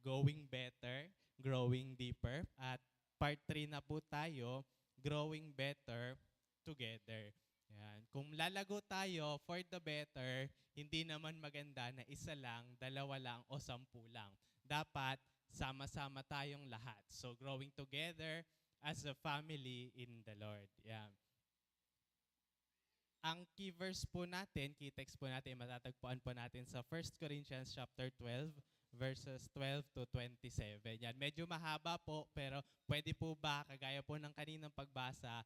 Going Better, Growing Deeper. At part 3 na po tayo, Growing Better Together. Yan. Kung lalago tayo for the better, hindi naman maganda na isa lang, dalawa lang o 10 lang. Dapat sama-sama tayong lahat. So growing together as a family in the Lord. Yan. Ang key verse po natin, key text po natin, matatagpuan po natin sa 1 Corinthians chapter 12, verses 12 to 27. Yan, medyo mahaba po, pero pwede po ba, kagaya po ng kaninang pagbasa,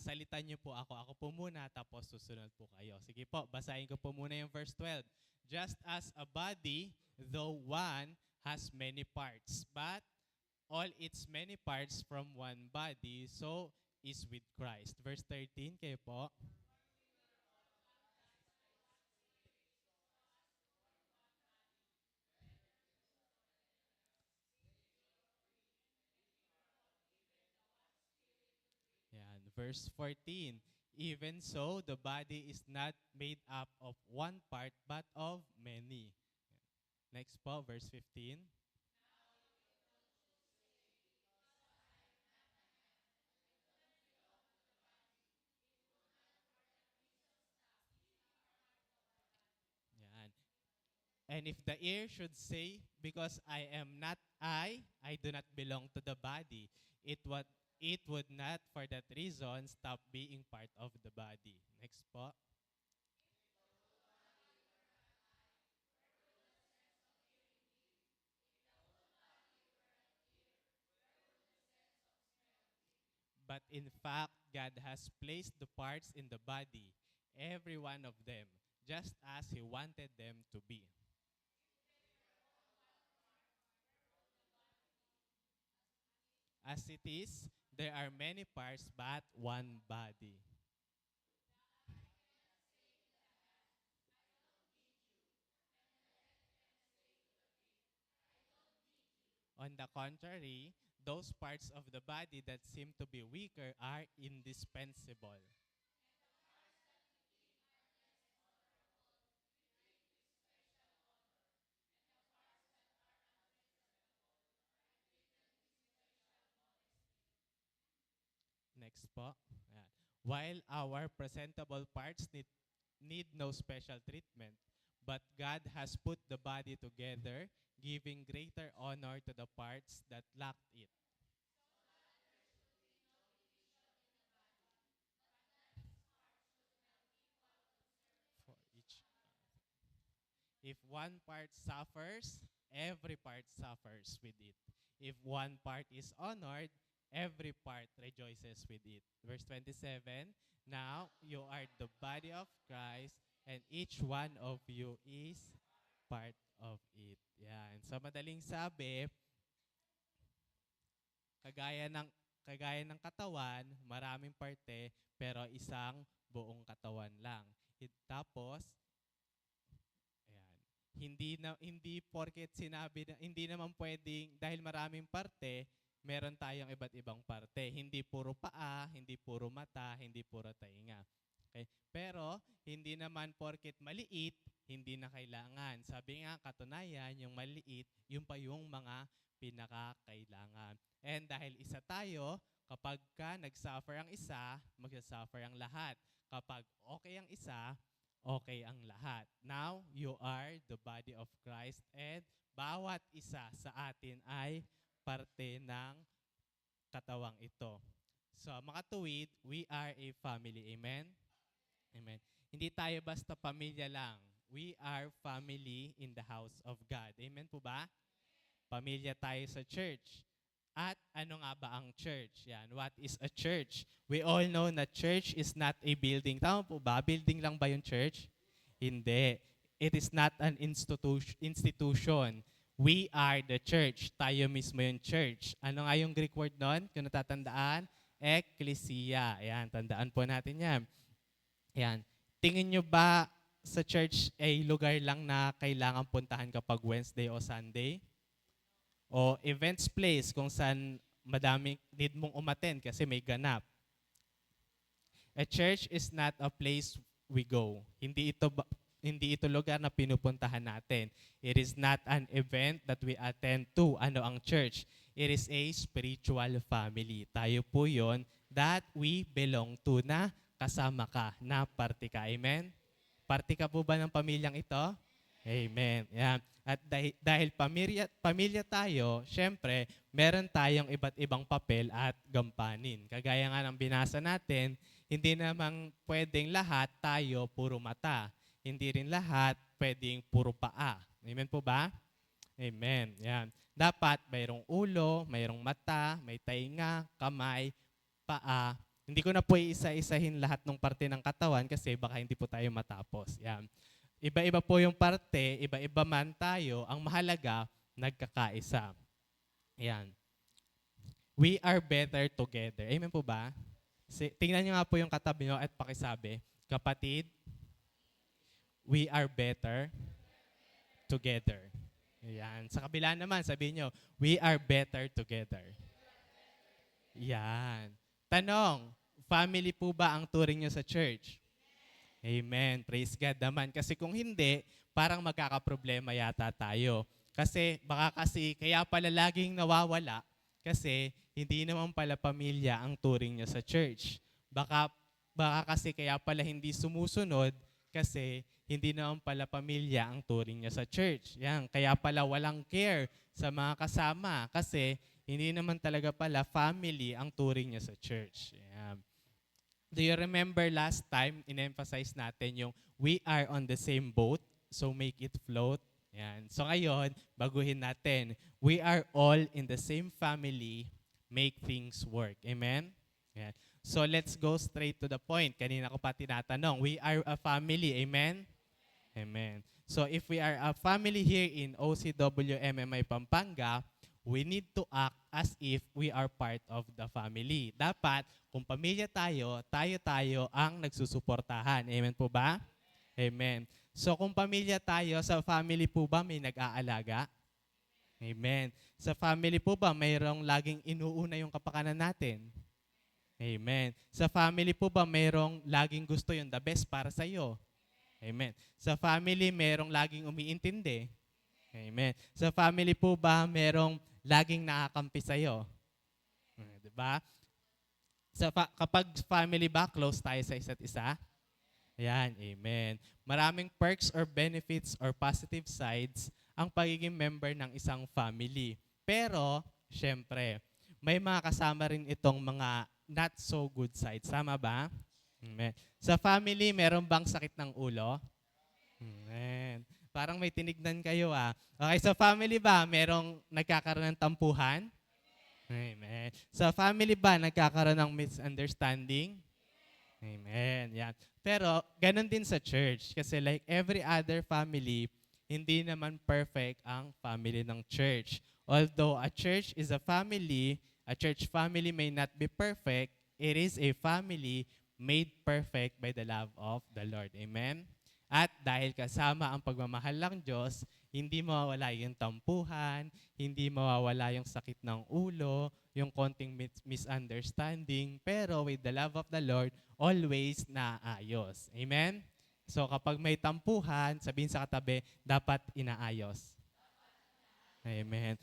salitan niyo po ako. Ako po muna, tapos susunod po kayo. Sige po, basahin ko po muna yung verse 12. Just as a body, though one, has many parts, but all its many parts from one body, so is with Christ. Verse 13, kayo po. Yan. Verse 14, even so, the body is not made up of one part, but of many. Next po, verse 15. Yan. And if the ear should say, because I am not I do not belong to the body, it would not for that reason stop being part of the body. Next po. But in fact, God has placed the parts in the body, every one of them, just as He wanted them to be. As it is, there are many parts, but one body. On the contrary, those parts of the body that seem to be weaker are indispensable. Next po. Ayan. While our presentable parts need no special treatment, but God has put the body together, giving greater honor to the parts that lacked it. For each. If one part suffers, every part suffers with it. If one part is honored, every part rejoices with it. Verse 27, now you are the body of Christ, and each one of you is part of it. Yan. Sa madaling sabi, kagaya ng kagaya ng katawan, maraming parte, pero isang buong katawan lang. Tapos, ayan, hindi porket sinabi na hindi naman pwedeng dahil maraming parte, meron tayong iba't ibang parte. Hindi puro paa, hindi puro mata, hindi puro tainga. Okay? Pero hindi naman porket maliit, hindi na kailangan. Sabi nga katunayan, yung maliit, yung pa yung mga pinakakailangan. And dahil isa tayo, kapag ka nag-suffer ang isa, mag-suffer ang lahat. Kapag okay ang isa, okay ang lahat. Now, you are the body of Christ and bawat isa sa atin ay parte ng katawang ito. So, makatuwid, we are a family. Amen? Amen. Hindi tayo basta pamilya lang. We are family in the house of God. Amen po ba? Pamilya tayo sa church. At ano nga ba ang church? Yan. What is a church? We all know na church is not a building. Tama po ba? Building lang ba yung church? Hindi. It is not an institution. We are the church. Tayo mismo yung church. Ano nga yung Greek word nun? Kung natatandaan? Ecclesia. Ayan, tandaan po natin yan. Ayan. Tingin nyo ba sa church ay lugar lang na kailangan puntahan kapag Wednesday o Sunday? O events place kung saan madami need mong umattend kasi may ganap. A church is not a place we go. hindi ito lugar na pinupuntahan natin. It is not an event that we attend to. Ano ang church? It is a spiritual family. Tayo po yon that we belong to na kasama ka, na parte ka. Amen? Parte ka po ba ng pamilyang ito? Amen. Yan. At dahil pamilya tayo, syempre, meron tayong iba't ibang papel at gampanin. Kagaya nga ng binasa natin, hindi namang pwedeng lahat tayo puro mata. Hindi rin lahat pwedeng puro paa. Amen po ba? Amen. Yan. Dapat mayroong ulo, mayroong mata, may tainga, kamay, paa. Hindi ko na po isa-isahin lahat ng parte ng katawan kasi baka hindi po tayo matapos. Yan. Iba-iba po yung parte, iba-iba man tayo, ang mahalaga, nagkakaisa. Yan. We are better together. Amen po ba? Tingnan niyo nga po yung katabi niyo at pakisabi, kapatid, we are better together. Yan. Sa kabila naman, sabihin niyo, we are better together. Yan. Tanong, family po ba ang turing niyo sa church? Amen. Praise God naman. Kasi kung hindi, parang magkakaproblema yata tayo. Kasi baka kasi kaya pala laging nawawala kasi hindi naman pala pamilya ang turing niya sa church. Baka kasi kaya pala hindi sumusunod kasi hindi naman pala pamilya ang turing niya sa church. Yan. Kaya pala walang care sa mga kasama kasi hindi naman talaga pala family ang turing niya sa church. Yan. Do you remember last time, in-emphasize natin yung we are on the same boat, so make it float. Yan. So ngayon, baguhin natin. We are all in the same family, make things work. Amen? Yan. So let's go straight to the point. Kanina ko pa tinatanong, we are a family. Amen? Amen. So if we are a family here in OCWMMI Pampanga, we need to act as if we are part of the family. Dapat, kung pamilya tayo, tayo ang nagsusuportahan. Amen po ba? Amen. So kung pamilya tayo, sa family po ba may nag-aalaga? Amen. Sa family po ba mayroong laging inuuna yung kapakanan natin? Amen. Sa family po ba mayroong laging gusto yung the best para sa iyo? Amen. Sa family mayroong laging umiintindi? Amen. Sa family po ba merong laging nakakampi sa iyo? Diba? Kapag family ba, close tayo sa isa't isa? Ayan, amen. Maraming perks or benefits or positive sides ang pagiging member ng isang family. Pero, syempre, may mga kasama rin itong mga not so good sides. Tama ba? Amen. Sa family, meron bang sakit ng ulo? Amen. Parang may tinignan kayo ah. Okay, sa family ba, merong nagkakaroon ng tampuhan? Amen. Sa family ba, nagkakaroon ng misunderstanding? Amen. Yan. Pero, ganun din sa church. Kasi like every other family, hindi naman perfect ang family ng church. Although a church is a church family may not be perfect, it is a family made perfect by the love of the Lord. Amen? At dahil kasama ang pagmamahal ng Diyos, hindi mawawala yung tampuhan, hindi mawawala yung sakit ng ulo, yung konting misunderstanding, pero with the love of the Lord, always naayos. Amen? So kapag may tampuhan, sabihin sa katabi, dapat inaayos. Amen.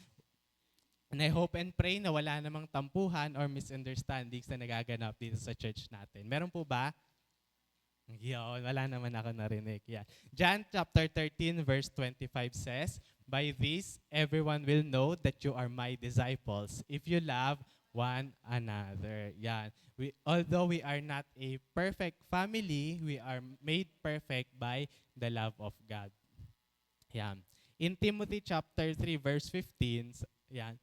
And I hope and pray na wala namang tampuhan or misunderstandings na nagaganap dito sa church natin. Meron po ba? Yun, wala naman ako narinig. Yeah. John chapter 13 verse 25 says, by this, everyone will know that you are my disciples if you love one another. Yan. Although we are not a perfect family, we are made perfect by the love of God. Yan. In Timothy chapter 3 verse 15, yan,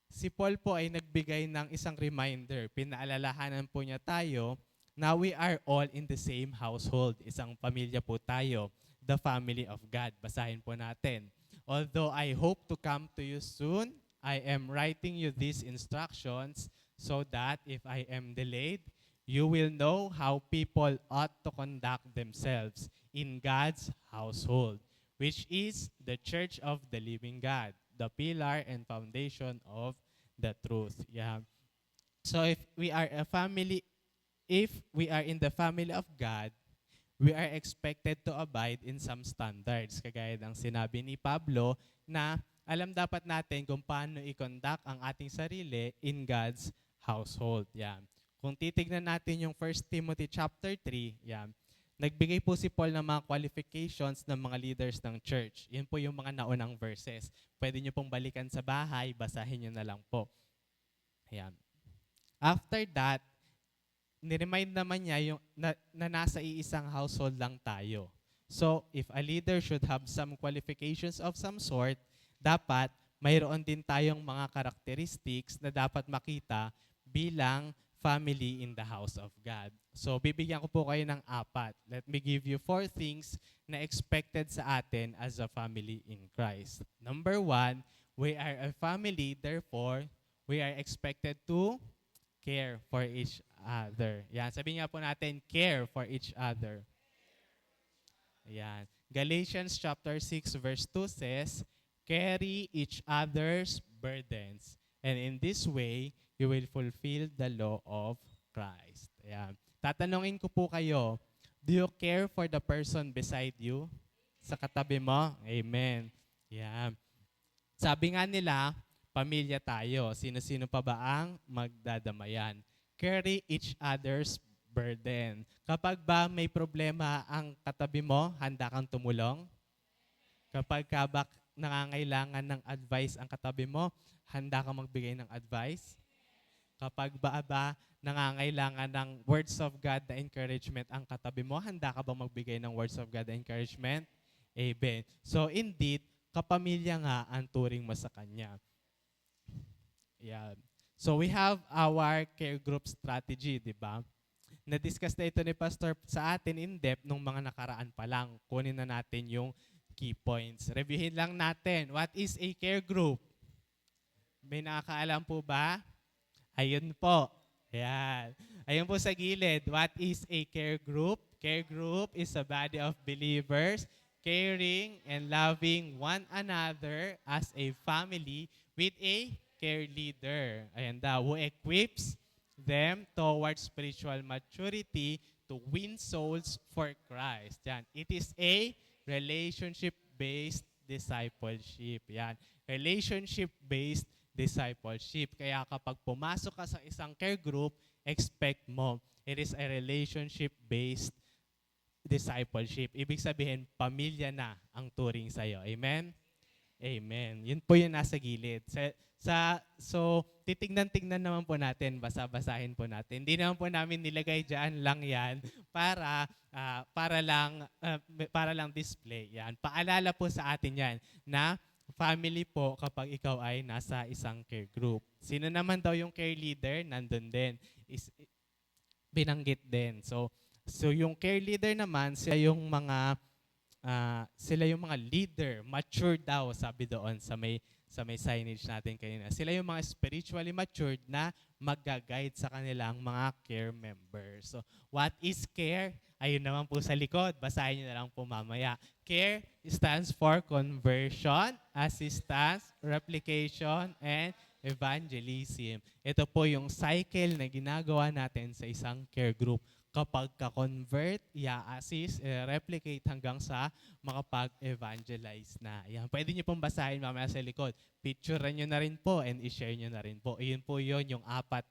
si Paul po ay nagbigay ng isang reminder. Pinaalalahanan po niya tayo na we are all in the same household. Isang pamilya po tayo, the family of God. Basahin po natin. Although I hope to come to you soon, I am writing you these instructions so that if I am delayed, you will know how people ought to conduct themselves in God's household, which is the church of the living God, the pillar and foundation of the truth. Yeah. So if we are in the family of God, we are expected to abide in some standards. Kagaya ng sinabi ni Pablo na alam dapat natin kung paano i-conduct ang ating sarili in God's household. Yan. Kung titignan natin yung 1 Timothy chapter 3, yan, nagbigay po si Paul ng mga qualifications ng mga leaders ng church. Yan po yung mga naunang verses. Pwede nyo pong balikan sa bahay, basahin nyo na lang po. Ayan. After that, niremind naman niya yung na nasa iisang household lang tayo. So, if a leader should have some qualifications of some sort, dapat mayroon din tayong mga characteristics na dapat makita bilang family in the house of God. So, bibigyan ko po kayo ng 4. Let me give you 4 things na expected sa atin as a family in Christ. Number 1, we are a family, therefore, we are expected to care for each other. Yan, sabihin nga po natin, care for each other. Yan. Galatians chapter 6 verse 2 says, carry each other's burdens. And in this way, you will fulfill the law of Christ. Ayan. Tatanungin ko po kayo, do you care for the person beside you? Sa katabi mo? Amen. Ayan. Sabi nga nila, pamilya tayo. Sino-sino pa ba ang magdadamayan? Carry each other's burden. Kapag ba may problema ang katabi mo, handa kang tumulong? Kapag ka ba nangangailangan ng advice ang katabi mo, handa kang magbigay ng advice? Kapag ba nangangailangan ng words of God na encouragement ang katabi mo, handa ka ba magbigay ng words of God na encouragement? Amen. So indeed, kapamilya nga ang turing mo sa Kanya. Yeah. So we have our care group strategy, di ba? Na-discuss na ito ni Pastor sa atin in depth nung mga nakaraan pa lang. Kunin na natin yung key points. Reviewin lang natin. What is a care group? May nakakaalam po ba? Ayun po. Ayan. Ayun po sa gilid. What is a care group? Care group is a body of believers caring and loving one another as a family with a care leader. Ayan daw, who equips them towards spiritual maturity to win souls for Christ. Yan. It is a relationship-based discipleship. Yan. Relationship-based discipleship. Kaya kapag pumasok ka sa isang care group, expect mo, it is a relationship-based discipleship. Ibig sabihin, pamilya na ang turing sa'yo. Amen? Amen. Yun po yung nasa gilid. So, titignan-tignan naman po natin, basa-basahin po natin. Hindi naman po namin nilagay dyan lang yan para lang display. Yan. Paalala po sa atin yan na family po kapag ikaw ay nasa isang care group. Sino naman daw yung care leader? Nandun din. Binanggit din. So yung care leader naman, sila yung mga leader, mature daw, sabi doon sa may signage natin kanina. Sila yung mga spiritually matured na mag-guide sa kanilang mga care members. So, what is care? Ayun naman po sa likod. Basahin nyo na lang po mamaya. Care stands for conversion, assistance, replication, and evangelism. Ito po yung cycle na ginagawa natin sa isang care group. Kapag ka-convert, i-assist, replicate hanggang sa makapag-evangelize na. Yan. Pwede nyo pong basahin mamaya sa likod. Picturean nyo na rin po and i-share nyo na rin po. Iyon po yun, yung apat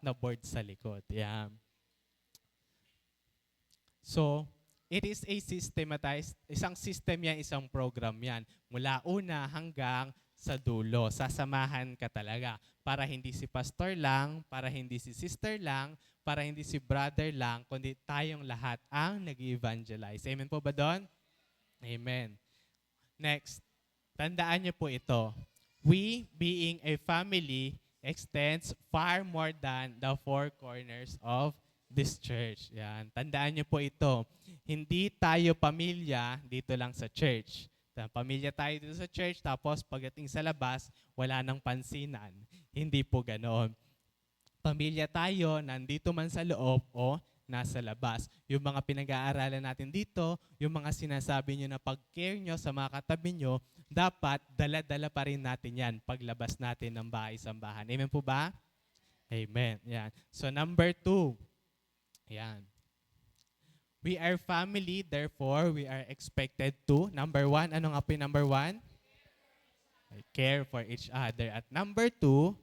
na board sa likod. Yan. So, it is a systematized, isang system yan, isang program yan. Mula una hanggang sa dulo. Sasamahan ka talaga. Para hindi si pastor lang, para hindi si sister lang, para hindi si brother lang, kundi tayong lahat ang nag-evangelize. Amen po ba doon? Amen. Next, tandaan niyo po ito. We, being a family, extends far more than the four corners of this church. Yan. Tandaan niyo po ito. Hindi tayo pamilya dito lang sa church. Pamilya tayo dito sa church, tapos pagdating sa labas, wala nang pansinan. Hindi po ganoon. Pamilya tayo, nandito man sa loob o nasa labas. Yung mga pinag-aaralan natin dito, yung mga sinasabi nyo na pag-care nyo sa mga katabi nyo, dapat dala-dala pa rin natin yan paglabas natin ng bahay-sambahan. Amen po ba? Amen. Yan. So number 2. Yan. We are family, therefore we are expected to, number one, ano nga po yung number one? Care for each other. At number two,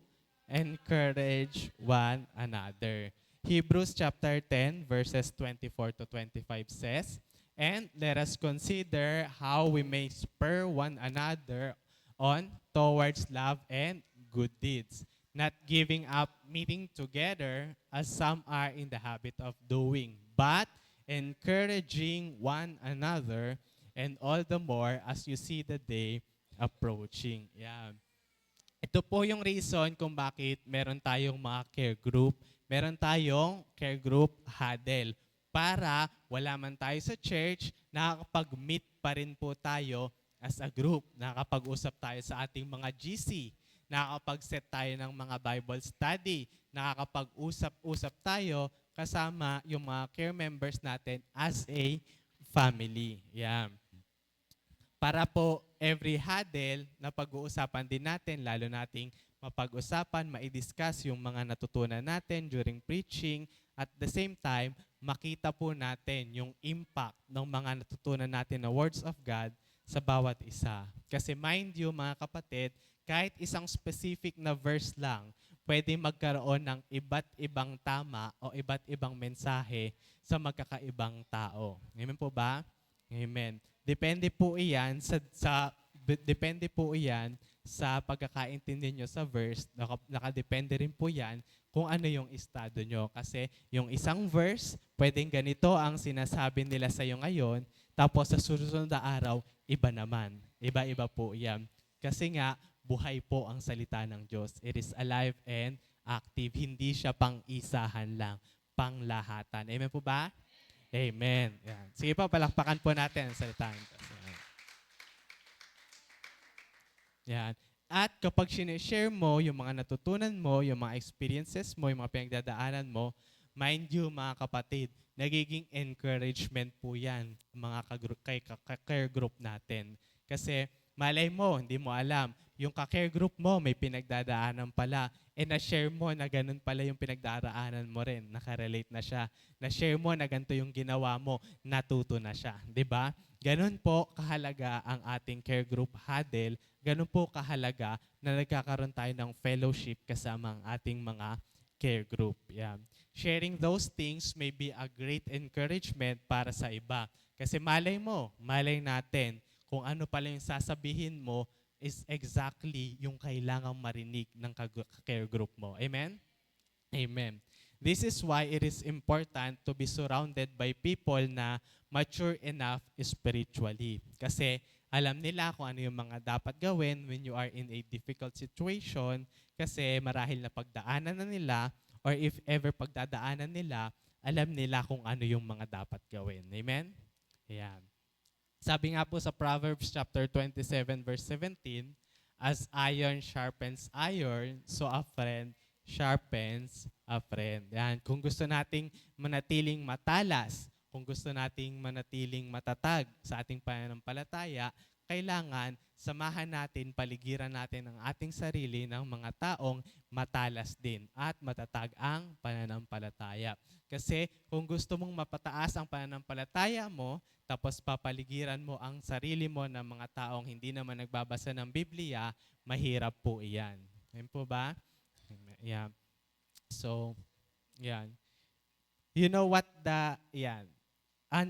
encourage one another. Hebrews chapter 10 verses 24 to 25 says, "And let us consider how we may spur one another on towards love and good deeds, not giving up meeting together as some are in the habit of doing, but encouraging one another, and all the more as you see the day approaching." Yeah. Ito po yung reason kung bakit meron tayong mga care group. Meron tayong care group huddle. Para wala man tayo sa church, nakakapag-meet pa rin po tayo as a group. Nakakapag-usap tayo sa ating mga GC. Nakakapag-set tayo ng mga Bible study. Nakakapag-usap-usap tayo kasama yung mga care members natin as a family. Yeah. Para po every huddle na pag-uusapan din natin, lalo nating mapag-usapan, ma-discuss yung mga natutunan natin during preaching. At the same time, makita po natin yung impact ng mga natutunan natin na words of God sa bawat isa. Kasi mind you mga kapatid, kahit isang specific na verse lang, pwede magkaroon ng iba't ibang tama o iba't ibang mensahe sa magkakaibang tao. Amen po ba? Amen. Depende po iyan sa pagkakaintindi nyo sa verse. Nakadepende rin po yan kung ano yung estado nyo. Kasi yung isang verse, pwedeng ganito ang sinasabi nila sa iyo ngayon, tapos sa susunod na araw, iba naman. Iba-iba po yan. Kasi nga, buhay po ang salita ng Diyos. It is alive and active. Hindi siya pang-isahan lang, panglahatan. Amen po ba? Amen. Yan. Sige po, palakpakan po natin ang salita ng Diyos. Yan. At kapag sinishare mo yung mga natutunan mo, yung mga experiences mo, yung mga pinagdadaanan mo, mind you mga kapatid, nagiging encouragement po yan mga ka-care group natin. Kasi malay mo, hindi mo alam, yung ka-care group mo may pinagdadaanan pala, na-share mo na ganun pala yung pinagdaraanan mo rin, nakarelate na siya. Na-share mo na ganito yung ginawa mo, natuto na siya. 'Di ba? Ganun po kahalaga ang ating care group huddle. Ganun po kahalaga na nagkakaroon tayo ng fellowship kasama ang ating mga care group. Yeah. Sharing those things may be a great encouragement para sa iba. Kasi malay natin kung ano pala yung sasabihin mo is exactly yung kailangang marinig ng care group mo. Amen? Amen. This is why it is important to be surrounded by people na mature enough spiritually. Kasi alam nila kung ano yung mga dapat gawin when you are in a difficult situation kasi marahil na pagdaanan na nila or if ever pagdadaanan nila, alam nila kung ano yung mga dapat gawin. Amen? Ayan. Sabi nga po sa Proverbs chapter 27 verse 17, "As iron sharpens iron, so a friend sharpens a friend." Yan. Kung gusto nating manatiling matalas, kung gusto nating manatiling matatag sa ating pananampalataya, kailangan samahan natin, paligiran natin ang ating sarili ng mga taong matalas din at matatag ang pananampalataya. Kasi kung gusto mong mapataas ang pananampalataya mo, tapos papaligiran mo ang sarili mo ng mga taong hindi naman nagbabasa ng Biblia, mahirap po iyan. Ayan po ba? Yeah. So, yan. You know what yan.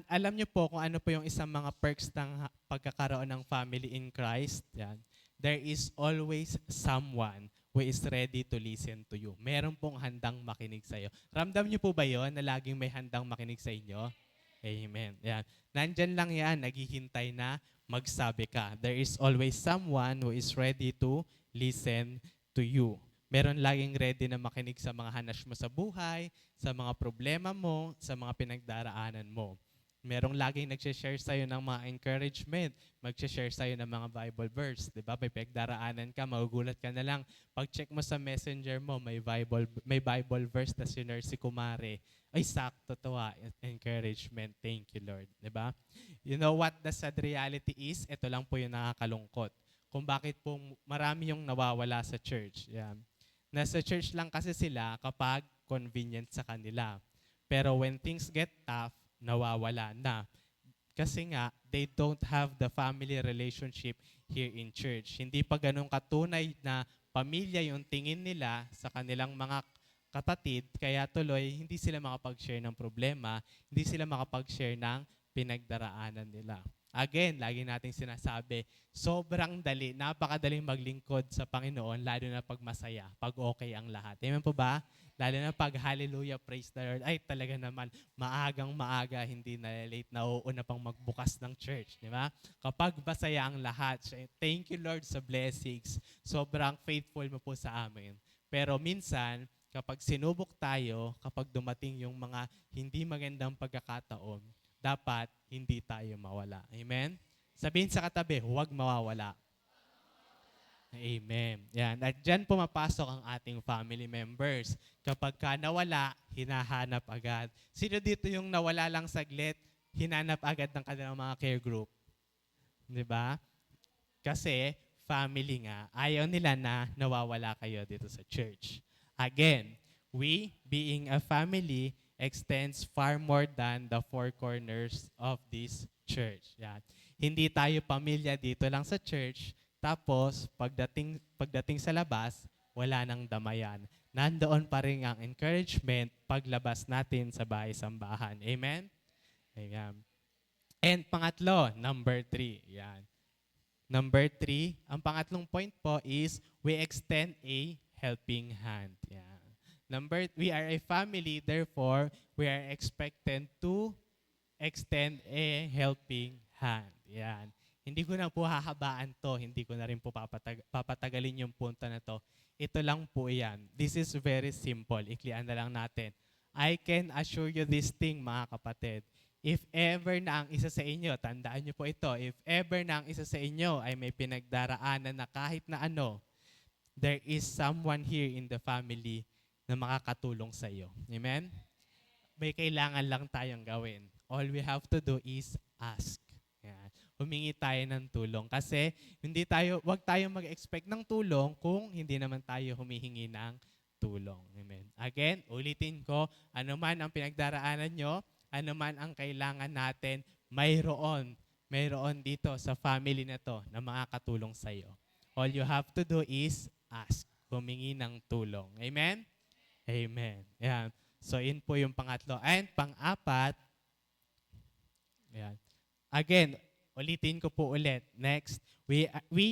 Alam niyo po kung ano po yung isang mga perks ng pagkakaroon ng family in Christ? Yan. There is always someone who is ready to listen to you. Meron pong handang makinig sa iyo. Ramdam niyo po ba yon na laging may handang makinig sa inyo? Amen. Yan. Nandyan lang yan, naghihintay na magsabi ka. There is always someone who is ready to listen to you. Meron laging ready na makinig sa mga hanas mo sa buhay, sa mga problema mo, sa mga pinagdaraanan mo. Merong laging nag-share sa'yo ng mga encouragement, mag-share sa'yo ng mga Bible verse. Diba? May pinagdaraanan ka, magugulat ka na lang. Pag-check mo sa messenger mo, may Bible verse na sinare si Kumare. Ay, sakto to encouragement. Thank you, Lord. Diba? You know what the sad reality is? Ito lang po yung nakakalungkot. Kung bakit po marami yung nawawala sa church. Yeah. Nasa church lang kasi sila kapag convenient sa kanila. Pero when things get tough, nawawala na. Kasi nga, they don't have the family relationship here in church. Hindi pa ganun katunay na pamilya yung tingin nila sa kanilang mga kapatid, kaya tuloy hindi sila makapag-share ng problema, hindi sila makapag-share ng pinagdaraanan nila. Again, lagi nating sinasabi, sobrang dali, napakadaling maglingkod sa Panginoon, lalo na pag masaya, pag okay ang lahat. Amen po ba? Lalo na pag hallelujah, praise the Lord, ay talaga naman, maagang maaga, hindi na late, nauuna pang magbukas ng church. Di ba? Kapag masaya ang lahat, thank you Lord sa blessings. Sobrang faithful mo po sa amin. Pero minsan, kapag sinubok tayo, kapag dumating yung mga hindi magandang pagkakataon, dapat hindi tayo mawala. Amen? Sabihin sa katabi, huwag mawawala. Amen. Yan. At dyan pumapasok ang ating family members. Kapag ka nawala, hinahanap agad. Sino dito yung nawala lang saglit, hinanap agad ng kanilang mga care group? Di ba? Kasi family nga, ayaw nila na nawawala kayo dito sa church. Again, we, being a family, extends far more than the four corners of this church. Yan. Hindi tayo pamilya dito lang sa church, tapos pagdating sa labas, wala nang damayan. Nandoon pa rin ang encouragement paglabas natin sa bahay-sambahan. Amen? Amen. And pangatlo, number 3. Yan. Number 3, ang pangatlong point po is we extend a helping hand. Yan. We are a family, therefore, we are expected to extend a helping hand. Yan. Hindi ko na po hahabaan to, hindi ko na rin po papatagalin yung punto na to. Ito lang po yan. This is very simple. Iklian na lang natin. I can assure you this thing, mga kapatid. If ever na ang isa sa inyo, tandaan niyo po ito, if ever na ang isa sa inyo ay may pinagdaraanan na kahit na ano, there is someone here in the family na makakatulong sa iyo. Amen? May kailangan lang tayong gawin. All we have to do is ask. Yan. Humingi tayo ng tulong. Kasi wag tayong mag-expect ng tulong kung hindi naman tayo humihingi ng tulong. Amen. Again, ulitin ko, ano man ang pinagdaraanan nyo, ano man ang kailangan natin, mayroon dito sa family na to na makakatulong sa iyo. All you have to do is ask. Humingi ng tulong. Amen? Amen. Yan. So, yun po yung pangatlo. And pang-apat, yan. Again, ulitin ko po ulit. Next, we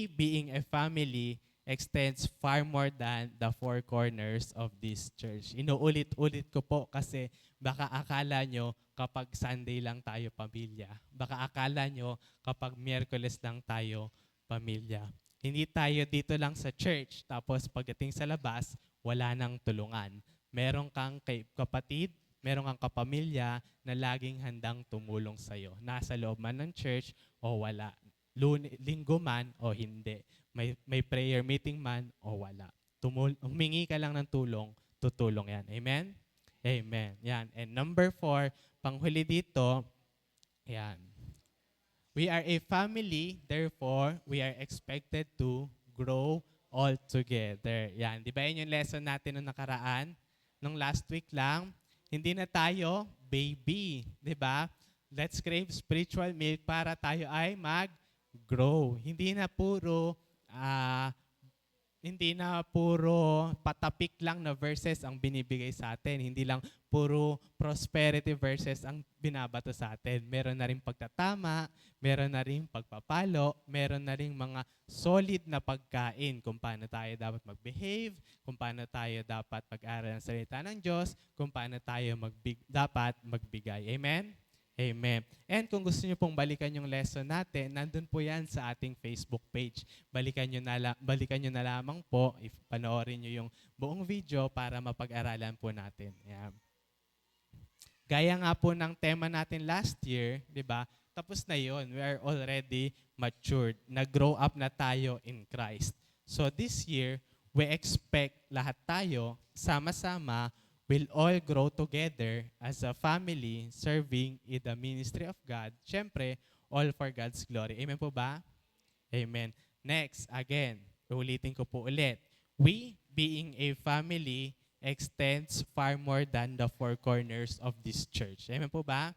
being a family extends far more than the four corners of this church. Inuulit-ulit ko po kasi baka akala nyo kapag Sunday lang tayo pamilya. Baka akala nyo kapag Miyerkules lang tayo pamilya. Hindi tayo dito lang sa church, tapos pagdating sa labas, wala nang tulungan. Meron kang kapatid, meron kang kapamilya na laging handang tumulong sa'yo. Nasa loob man ng church o wala. Linggo man o hindi. May prayer meeting man o wala. Humingi ka lang ng tulong, tutulong yan. Amen? Amen. Yan. And number 4, panghuli dito, yan. We are a family, therefore, we are expected to grow all together. Yan. Di ba yun yung lesson natin nung nakaraan? Nung last week lang, hindi na tayo baby. Di ba? Let's crave spiritual milk para tayo ay mag-grow. Hindi na puro patapik lang na verses ang binibigay sa atin. Hindi lang puro prosperity verses ang binabato sa atin. Meron na rin pagtatama, meron na rin pagpapalo, meron na rin mga solid na pagkain kung paano tayo dapat mag-behave, kung paano tayo dapat pag-aral ng salita ng Diyos, kung paano tayo dapat magbigay. Amen? Amen. And kung gusto niyo pong balikan yung lesson natin, nandun po yan sa ating Facebook page. Balikan niyo na lamang po, if panoorin niyo yung buong video para mapag-aralan po natin. Yeah. Gaya nga po ng tema natin last year, di ba? Tapos na yun. We are already matured. Nag-grow up na tayo in Christ. So this year, we expect lahat tayo, sama-sama, will all grow together as a family serving in the ministry of God. Siyempre, all for God's glory. Amen po ba? Amen. Next, again, ulitin ko po ulit. We, being a family, extends far more than the four corners of this church. Amen po ba?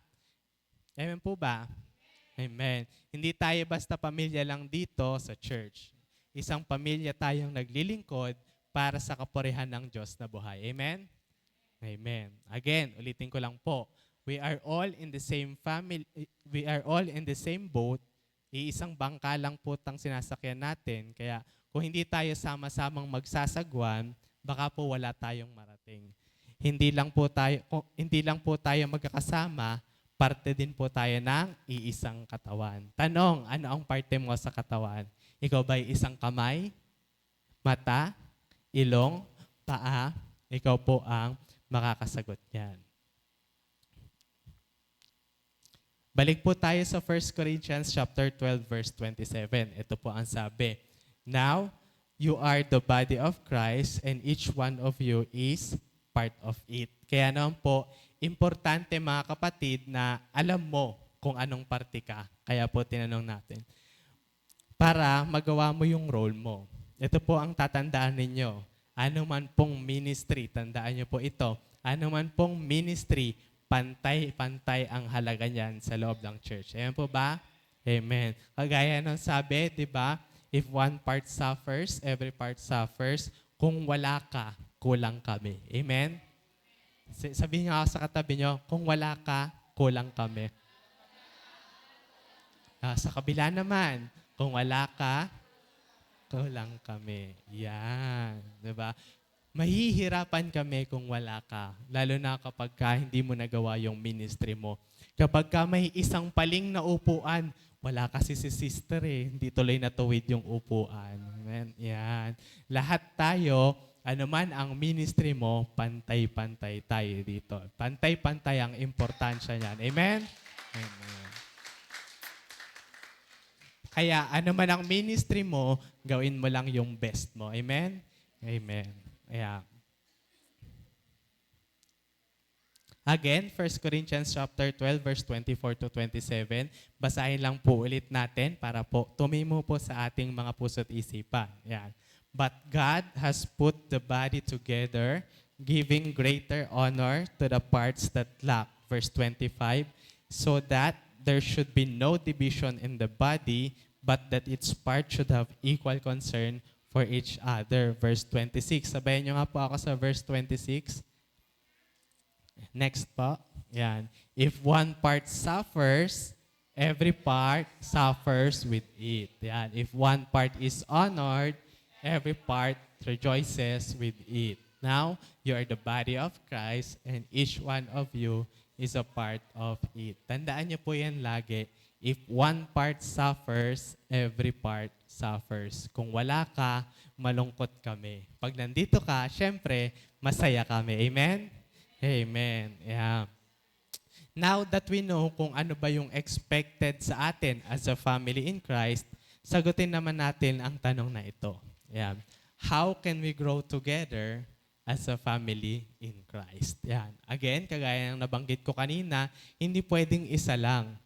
Amen po ba? Amen. Hindi tayo basta pamilya lang dito sa church. Isang pamilya tayong naglilingkod para sa kapurihan ng Diyos na buhay. Amen? Amen. Again, ulitin ko lang po. We are all in the same family, we are all in the same boat. Iisang bangka lang po tang sinasakyan natin. Kaya kung hindi tayo sama-samang magsasagwan, baka po wala tayong marating. Hindi lang po tayo magkakasama, parte din po tayo ng iisang katawan. Tanong, ano ang parte mo sa katawan? Ikaw ba'y isang kamay, mata, ilong, paa? Ikaw po ang makakasagot yan. Balik po tayo sa 1 Corinthians chapter 12 verse 27. Ito po ang sabi. Now, you are the body of Christ and each one of you is part of it. Kaya naman po, importante mga kapatid na alam mo kung anong parte ka. Kaya po tinanong natin. Para magawa mo yung role mo. Ito po ang tatandaan ninyo. Ano man pong ministry, tandaan nyo po ito. Ano man pong ministry, pantay-pantay ang halaga niyan sa loob ng church. Ayan po ba? Amen. Kagaya ng sabi, di ba? If one part suffers, every part suffers. Kung wala ka, kulang kami. Amen? Sabihin nga sa katabi nyo, kung wala ka, kulang kami. Sa kabila naman, kung wala ka, kulang kami. Yan. Diba? Mahihirapan kami kung wala ka. Lalo na kapag hindi mo nagawa yung ministry mo. Kapag may isang paling na upuan, wala kasi si sister hindi tuloy natuwid yung upuan. Amen? Yan. Lahat tayo, ano man ang ministry mo, pantay-pantay tayo dito. Pantay-pantay ang importansya niyan. Amen? Amen. Kaya ano man ang ministry mo, gawin mo lang yung best mo. Amen? Amen. Yeah. Again, 1 Corinthians chapter 12 verse 24 to 27. Basahin lang po ulit natin para po tumimo po sa ating mga puso't isipan. Yan. But God has put the body together, giving greater honor to the parts that lack. Verse 25, so that there should be no division in the body, but that its parts should have equal concern for each other. Verse 26. Sabayan nyo nga po ako sa verse 26. Next po. Yan. If one part suffers, every part suffers with it. Yan. If one part is honored, every part rejoices with it. Now, you are the body of Christ and each one of you is a part of it. Tandaan niyo po yan lagi. If one part suffers, every part suffers. Kung wala ka, malungkot kami. Pag nandito ka, syempre, masaya kami. Amen? Amen. Yeah. Now that we know kung ano ba yung expected sa atin as a family in Christ, sagutin naman natin ang tanong na ito. Yeah. How can we grow together as a family in Christ? Yan. Again, kagaya ng nabanggit ko kanina, hindi pwedeng isa lang.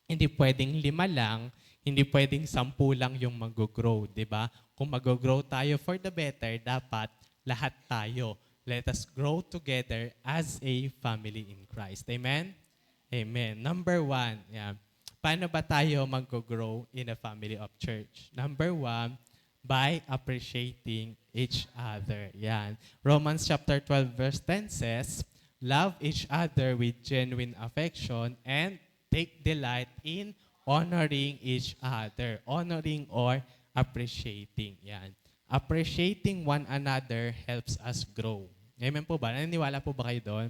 Hindi pwedeng 5 lang, hindi pwedeng 10 lang yung mag-grow, di ba? Kung mag-grow tayo for the better, dapat lahat tayo. Let us grow together as a family in Christ. Amen? Amen. Number 1, yeah. Paano ba tayo mag-grow in a family of church? Number 1, by appreciating each other. Yan. Romans chapter 12 verse 10 says, love each other with genuine affection and take delight in honoring each other. Honoring or appreciating. Yan. Appreciating one another helps us grow. Amen po ba? Naniniwala po ba kayo doon?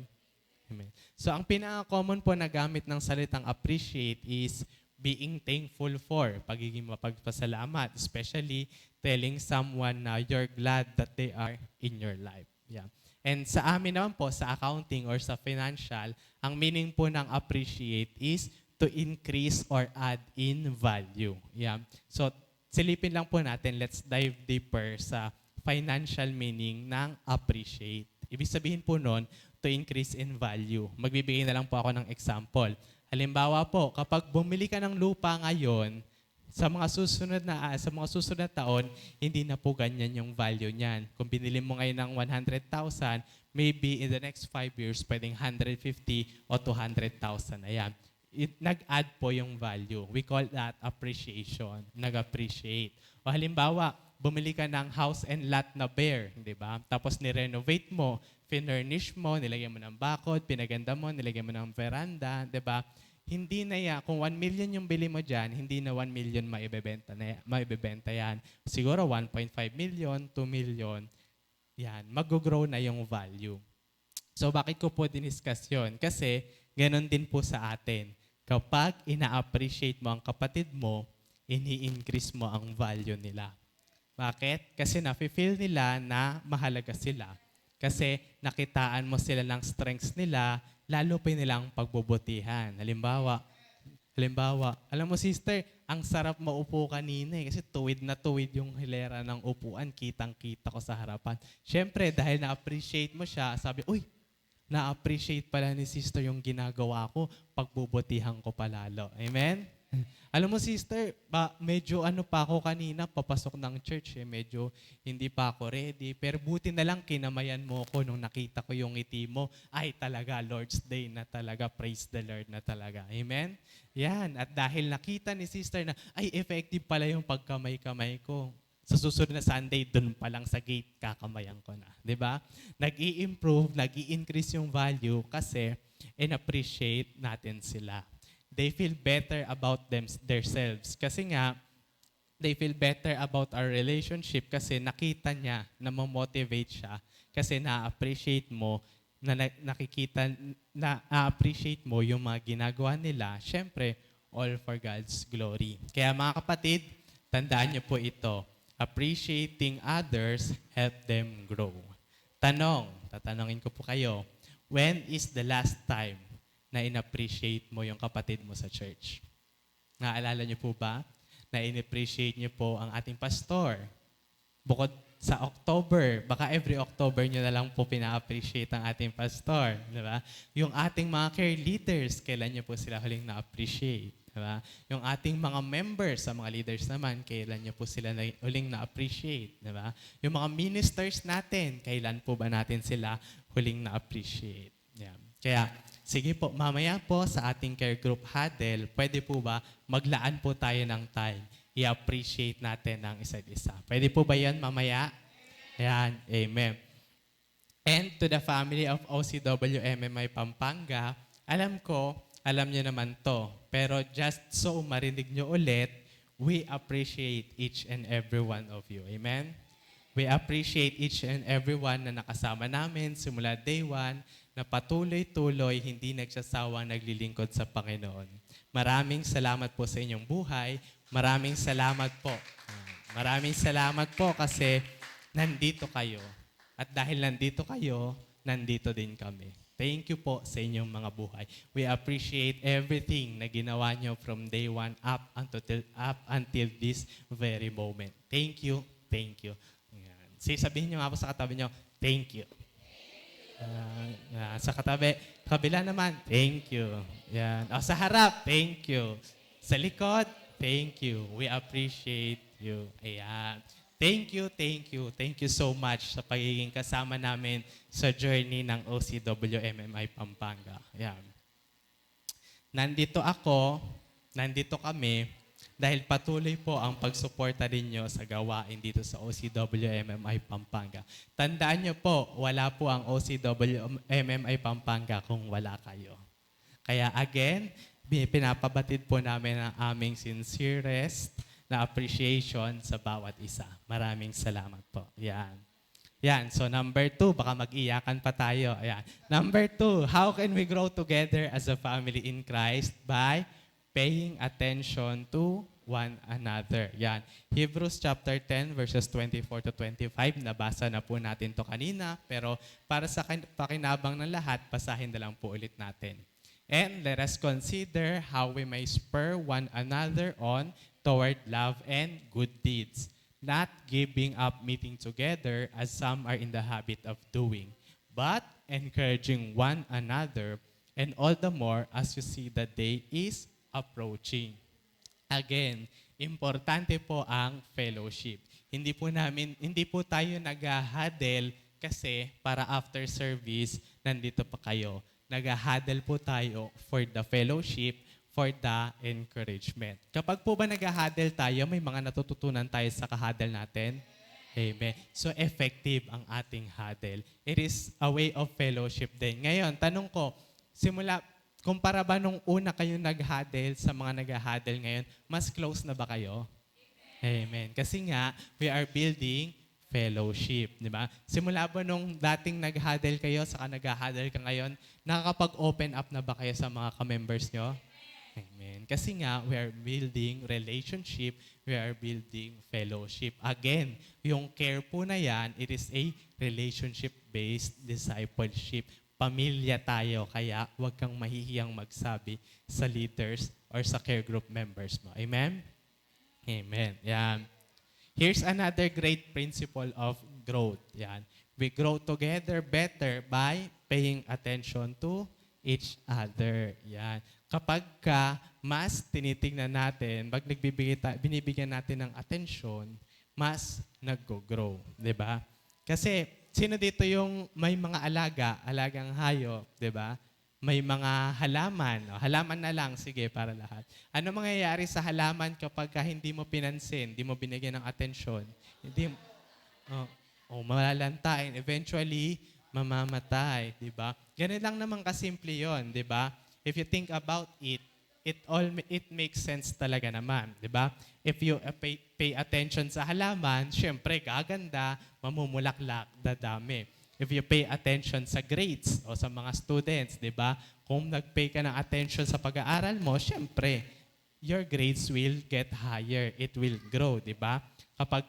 Amen. So ang pinaka-common po na gamit ng salitang appreciate is being thankful for, pagiging mapagpasalamat, especially telling someone na you're glad that they are in your life. Yeah. And sa amin naman po, sa accounting or sa financial, ang meaning po ng appreciate is to increase or add in value. Yeah. So, silipin lang po natin, let's dive deeper sa financial meaning ng appreciate. Ibig sabihin po nun, to increase in value. Magbibigay na lang po ako ng example. Halimbawa po, kapag bumili ka ng lupa ngayon, Sa mga susunod na taon, hindi na po ganyan yung value niyan. Kung binili mo ngayon ng 100,000, maybe in the next 5 years, pwedeng 150 o 200,000. Ayan. Nag-add po yung value. We call that appreciation. Nag-appreciate. O halimbawa, bumili ka ng house and lot na bare, di ba? Tapos ni-renovate mo, finurnish mo, nilagyan mo ng bakod, pinaganda mo, nilagyan mo ng veranda, di ba? Hindi na yan, kung 1 million yung bili mo dyan, hindi na 1 million maibebenta yan. Siguro 1.5 million, 2 million, yan, mag-grow na yung value. So bakit ko po diniscuss yun? Kasi ganun din po sa atin. Kapag ina-appreciate mo ang kapatid mo, ini-increase mo ang value nila. Bakit? Kasi nafe-feel nila na mahalaga sila. Kasi nakitaan mo sila ng strengths nila, lalo pa nilang pagbubutihan. Halimbawa, alam mo sister, ang sarap maupo kanina kasi tuwid na tuwid yung hilera ng upuan, kitang-kita ko sa harapan. Siyempre, dahil na-appreciate mo siya, sabi, uy, na-appreciate pala ni sister yung ginagawa ko, pagbubutihan ko palalo. Amen? Alam mo sister, medyo pa ako kanina, papasok ng church medyo hindi pa ako ready. Pero buti na lang kinamayan mo ko nung nakita ko yung ngiti mo. Ay talaga, Lord's Day na talaga, praise the Lord na talaga. Amen? Yan, at dahil nakita ni sister na, ay effective pala yung pagkamay-kamay ko. Sa susunod na Sunday, dun pa lang sa gate, kakamayan ko na. 'Di ba? Nag-i-improve, nag-i-increase yung value kasi in-appreciate natin sila. They feel better about themselves. Kasi nga, they feel better about our relationship kasi nakita niya na ma-motivate siya kasi na-appreciate mo, na-appreciate mo yung mga ginagawa nila. Syempre, all for God's glory. Kaya mga kapatid, tandaan niyo po ito. Appreciating others help them grow. Tatanungin ko po kayo, when is the last time na in-appreciate mo yung kapatid mo sa church? Naalala niyo po ba na in-appreciate niyo po ang ating pastor? Bukod sa October, baka every October niyo na lang po pina-appreciate ang ating pastor. Di ba? Yung ating mga care leaders, kailan niyo po sila huling na-appreciate? Diba? Yung ating mga members, sa mga leaders naman, kailan niyo po sila huling na-appreciate? Diba? Yung mga ministers natin, kailan po ba natin sila huling na-appreciate? Yeah. Kaya, sige po, mamaya po sa ating care group huddle, pwede po ba maglaan po tayo ng time? I-appreciate natin ang isa't isa. Pwede po ba yan mamaya? Ayan, amen. And to the family of OCWMMI Pampanga, alam niyo naman to. Pero just so marinig niyo ulit, we appreciate each and every one of you. Amen? We appreciate each and every one na nakasama namin simula day one, na patuloy-tuloy, hindi nagsasawang naglilingkod sa Panginoon. Maraming salamat po sa inyong buhay. Maraming salamat po. Maraming salamat po kasi nandito kayo. At dahil nandito kayo, nandito din kami. Thank you po sa inyong mga buhay. We appreciate everything na ginawa nyo from day one up until this very moment. Thank you. Thank you. Ayan. Sabihin nyo nga po sa katabi nyo, thank you. Sa kabila naman, thank you. Yan. Sa harap, thank you. Sa likod, thank you. We appreciate you. Ayan. Thank you, thank you. Thank you so much sa pagiging kasama namin sa journey ng OCWMMI Pampanga. Ayan. Nandito kami, dahil patuloy po ang pagsuporta ninyo sa gawain dito sa OCWMMI Pampanga. Tandaan nyo po, wala po ang OCWMMI Pampanga kung wala kayo. Kaya again, pinapabatid po namin ang aming sincerest na appreciation sa bawat isa. Maraming salamat po. Yan. So number 2, baka mag-iyakan pa tayo. Ayan. Number 2, how can we grow together as a family in Christ? By paying attention to one another. Yan. Hebrews chapter 10 verses 24 to 25. Nabasa na po natin to kanina. Pero para sa pakinabang ng lahat, basahin na lang po ulit natin. And let us consider how we may spur one another on toward love and good deeds, not giving up meeting together as some are in the habit of doing, but encouraging one another, and all the more as you see the day is approaching. Again, Importante po ang fellowship. Hindi po tayo nag-huddle kasi para after service, nandito pa kayo. Nag-huddle po tayo for the fellowship, for the encouragement. Kapag po ba nag-huddle tayo, may mga natututunan tayo sa kahadal natin? Amen. So effective ang ating huddle. It is a way of fellowship din. Ngayon, tanong ko, kumpara ba nung una kayo nag-huddle sa mga nag-huddle ngayon, mas close na ba kayo? Amen. Kasi nga, we are building fellowship, di ba? Simula ba nung dating nag-huddle kayo, saka nag-huddle ka ngayon, nakakapag-open up na ba kayo sa mga ka-members nyo? Amen. Kasi nga, we are building relationship, we are building fellowship. Again, yung care po na yan, it is a relationship-based discipleship. Pamilya tayo, kaya huwag kang mahihiyang magsabi sa leaders or sa care group members mo. Amen? Amen. Yan. Here's another great principle of growth. Yan. We grow together better by paying attention to each other. Yan. Kapag mas tinitingnan natin, pag binibigyan natin ng attention, mas nag-grow. Diba? Kasi, sino dito yung may mga alagang hayop, diba? May mga halaman. Halaman na lang, sige, para lahat. Ano mangyayari sa halaman kapag hindi mo pinansin, hindi mo binigyan ng atensyon? Malalantain. Eventually, mamamatay, di ba? Ganun lang naman kasimple yun, di ba? If you think about it, it makes sense talaga naman, di ba? If you pay attention sa halaman, syempre gaganda, mamumulaklak, dadami. If you pay attention sa grades o sa mga students, di ba? Kung nag-pay ka ng attention sa pag-aaral mo, syempre, your grades will get higher. It will grow, di ba? Kapag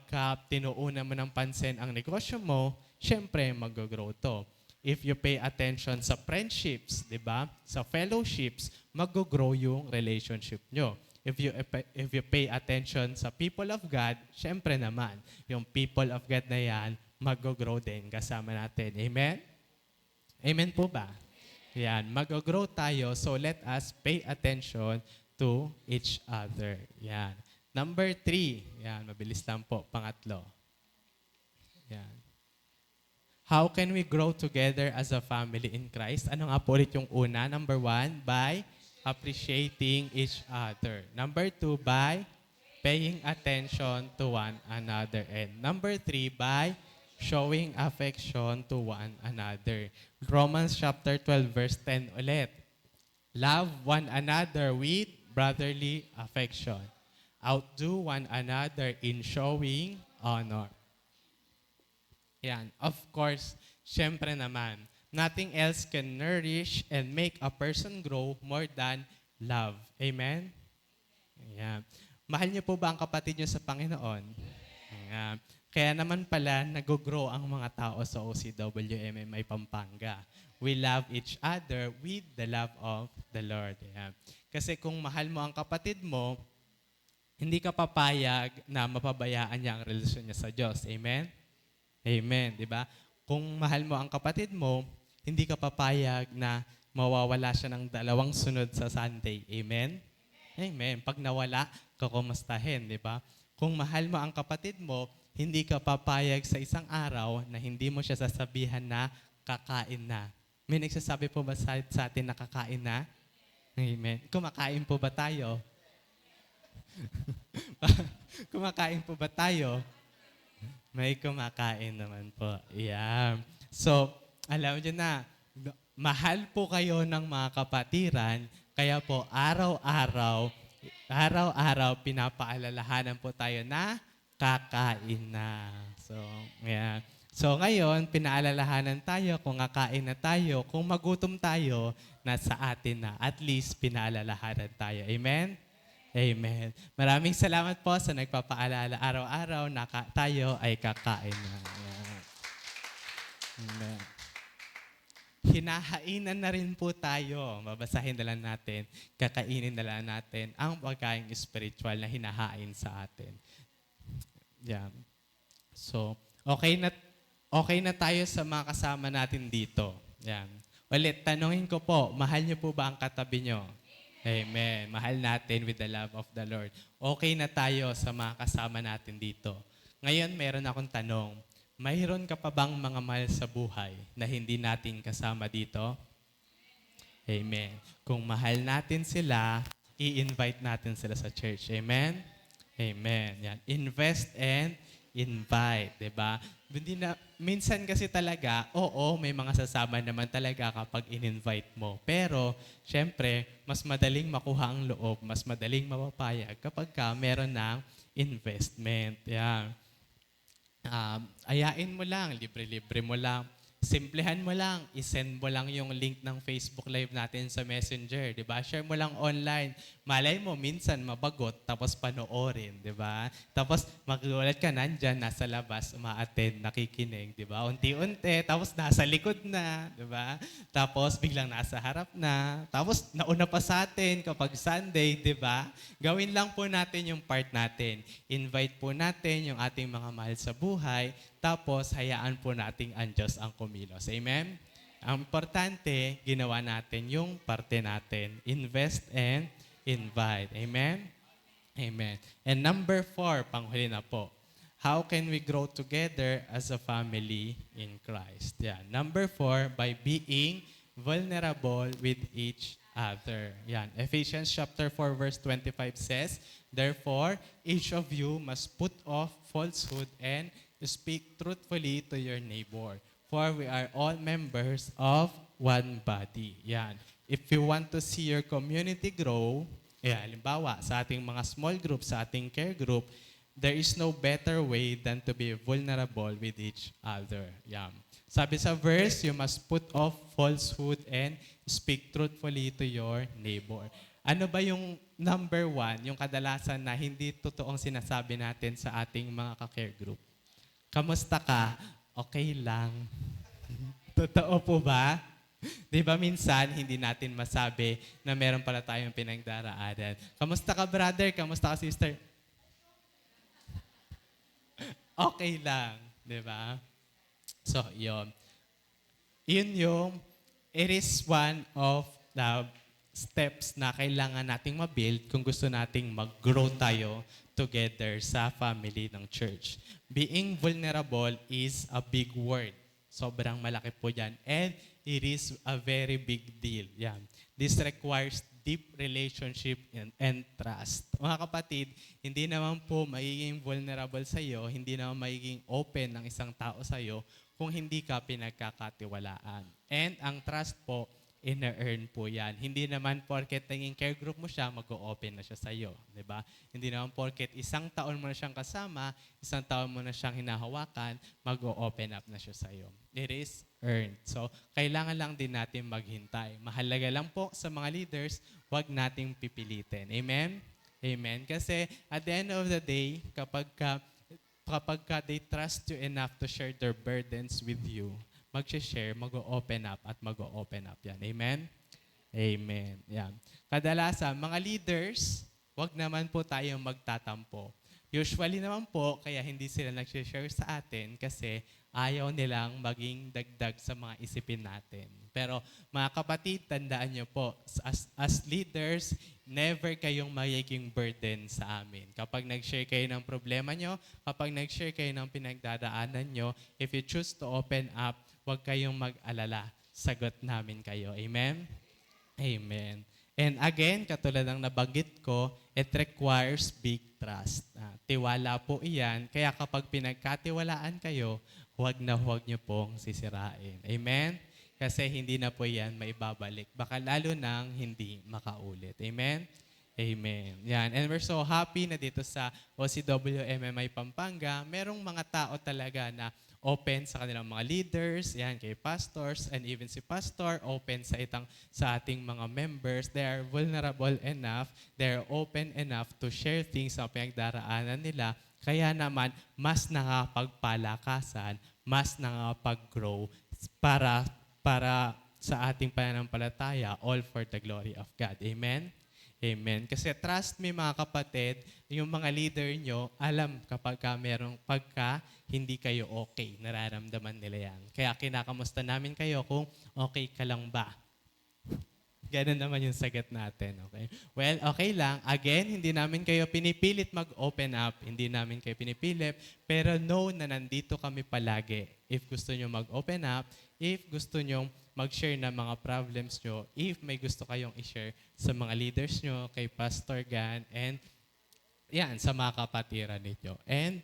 tinuunan mo ng pansin ang negosyo mo, syempre, mag-grow to. If you pay attention sa friendships, di ba? Sa fellowships, mag-grow yung relationship nyo. If you pay attention sa people of God, syempre naman, yung people of God na yan, mag-grow din kasama natin. Amen? Amen po ba? Yan, mag-grow tayo, so let us pay attention to each other. Yan. Number 3, yan, mabilis lang po, pangatlo. Yan. How can we grow together as a family in Christ? Ano nga po ulit yung una? Number 1, by appreciating each other. Number 2, by paying attention to one another. And number 3, by showing affection to one another. Romans chapter 12, verse 10 ulit. Love one another with brotherly affection. Outdo one another in showing honor. Yan. Of course, syempre naman, nothing else can nourish and make a person grow more than love. Amen? Yan. Mahal niyo po ba ang kapatid niyo sa Panginoon? Yan. Kaya naman pala, nag-grow ang mga tao sa OCWMMI Pampanga. We love each other with the love of the Lord. Yan. Kasi kung mahal mo ang kapatid mo, hindi ka papayag na mapabayaan niya ang relasyon niya sa Diyos. Amen? Amen, di ba? Kung mahal mo ang kapatid mo, hindi ka papayag na mawawala siya ng 2 sunod sa Sunday. Amen? Amen. Pag nawala, kakumustahin, di ba? Kung mahal mo ang kapatid mo, hindi ka papayag sa isang araw na hindi mo siya sasabihan na kakain na. May nagsasabi po ba sa atin na kakain na? Amen. Kumakain po ba tayo? Kumakain po ba tayo? May kumakain naman po. Yeah. So, alam niyo na, mahal po kayo ng mga kapatiran, kaya po araw-araw pinapaalalahanan po tayo na kakain na. So, yeah. So ngayon, pinaalalahanan tayo kung kakain na tayo, kung magutom tayo, nasa atin na. At least pinaalalahanan tayo. Amen? Amen. Maraming salamat po sa nagpapaalala araw-araw na tayo ay kakain na. Yeah. Amen. Hinahainan na rin po tayo. Babasahin na lang natin, kakainin na lang natin ang pagkain spiritual na hinahain sa atin. Yeah. So, okay na tayo sa mga kasama natin dito. Yan. Ulit, tanungin ko po, mahal niyo po ba ang katabi niyo? Amen. Mahal natin with the love of the Lord. Okay na tayo sa mga kasama natin dito. Ngayon, meron akong tanong. Mayroon ka pa bang mga mahal sa buhay na hindi natin kasama dito? Amen. Kung mahal natin sila, i-invite natin sila sa church. Amen? Amen. Yan. Invest and invite. 'Di ba? Hindi na, minsan kasi talaga, oo, may mga sasama naman talaga kapag in-invite mo. Pero, syempre, mas madaling makuha ang loob, mas madaling mapapayag kapag ka meron ng investment. Yan. Ayain mo lang, libre-libre mo lang. Simplehan mo lang, isend mo lang yung link ng Facebook Live natin sa Messenger, 'di ba? Share mo lang online. Malay mo minsan mabagot tapos panoorin, 'di ba? Tapos magugulat ka nandiyan nasa labas, umaattend, nakikinig, 'di ba? Unti-unti tapos nasa likod na, 'di ba? Tapos biglang nasa harap na. Tapos nauna pa sa atin kapag Sunday, 'di ba? Gawin lang po natin yung part natin. Invite po natin yung ating mga mahal sa buhay. Tapos, hayaan po nating ang Diyos ang kumilos. Amen? Ang importante, ginawa natin yung parte natin. Invest and invite. Amen? Amen. And number 4, panghuli na po. How can we grow together as a family in Christ? Yeah. Number 4, by being vulnerable with each other. Yan. Ephesians chapter 4 verse 25 says, therefore, each of you must put off falsehood and speak truthfully to your neighbor. For we are all members of one body. Yan. If you want to see your community grow, halimbawa, sa ating mga small group, sa ating care group, there is no better way than to be vulnerable with each other. Yan. Sabi sa verse, you must put off falsehood and speak truthfully to your neighbor. Ano ba yung number 1, yung kadalasan na hindi totoong sinasabi natin sa ating mga ka-care group? Kamusta ka? Okay lang. Totoo po ba? Di ba minsan, hindi natin masabi na meron pala tayong pinagdaraanan. Kamusta ka, brother? Kamusta ka, sister? Okay lang. Di ba? So, yun. It is one of the steps na kailangan nating mabuild kung gusto nating mag-grow tayo together sa family ng church. Being vulnerable is a big word. Sobrang malaki po yan. And it is a very big deal. Yan. This requires deep relationship and trust. Mga kapatid, hindi naman po magiging vulnerable sa iyo, hindi naman magiging open ng isang tao sa iyo kung hindi ka pinagkakatiwalaan. And ang trust po, ina-earn po yan. Hindi naman porket naging care group mo siya, mag-o-open na siya sa iyo. Diba? Hindi naman porket isang taon mo na siyang kasama, isang taon mo na siyang hinahawakan, mag-o-open up na siya sa iyo. It is earned. So, kailangan lang din natin maghintay. Mahalaga lang po sa mga leaders, huwag nating pipilitin. Amen? Amen? Kasi at the end of the day, kapag they trust you enough to share their burdens with you, mag-share, mag-open up at mag-open up yan. Amen? Amen. Yan. Kadalasan, mga leaders, wag naman po tayong magtatampo. Usually naman po, kaya hindi sila nag-share sa atin kasi ayaw nilang maging dagdag sa mga isipin natin. Pero mga kapatid, tandaan nyo po, as leaders, never kayong magiging burden sa amin. Kapag nag-share kayo ng problema nyo, kapag nag-share kayo ng pinagdadaanan nyo, if you choose to open up, huwag kayong mag-alala. Sagot namin kayo. Amen? Amen. And again, katulad ng nabanggit ko, it requires big trust. Tiwala po iyan. Kaya kapag pinagkatiwalaan kayo, huwag nyo pong sisirain. Amen? Kasi hindi na po yan maibabalik. Baka lalo nang hindi makaulit. Amen? Amen. Yan. And we're so happy na dito sa OCW MMI Pampanga, merong mga tao talaga na open sa kanilang mga leaders, yan, kay pastors, and even si pastor, open sa ating mga members. They are vulnerable enough, they are open enough to share things sa pinagdaraanan nila. Kaya naman, mas nakapagpalakasan, mas nakapag-grow para sa ating pananampalataya, all for the glory of God. Amen? Amen. Kasi trust me mga kapatid, yung mga leader nyo, alam pagka hindi kayo okay, nararamdaman nila yan. Kaya kinakamusta namin kayo kung okay ka lang ba. Ganun naman yung sagot natin, okay? Well, okay lang. Again, hindi namin kayo pinipilit mag-open up. Hindi namin kayo pinipilit. Pero know na nandito kami palagi. If gusto nyo mag-open up, if gusto nyo mag-share ng mga problems nyo, if may gusto kayong i-share sa mga leaders nyo, kay Pastor Gan, and yan, sa mga kapatiran ninyo. And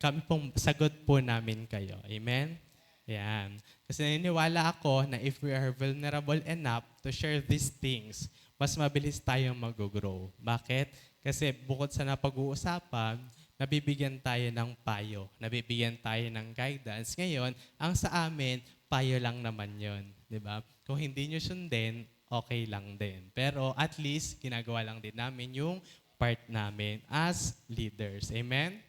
kami pong sagot po namin kayo. Amen? Yan. Kasi naniniwala ako na if we are vulnerable enough to share these things, mas mabilis tayong mag-grow. Bakit? Kasi bukod sa napag-uusapan, nabibigyan tayo ng payo, nabibigyan tayo ng guidance. Ngayon, ang sa amin, payo lang naman yon, di ba? Kung hindi nyo sundin, okay lang din. Pero at least, ginagawa lang din namin yung part namin as leaders. Amen?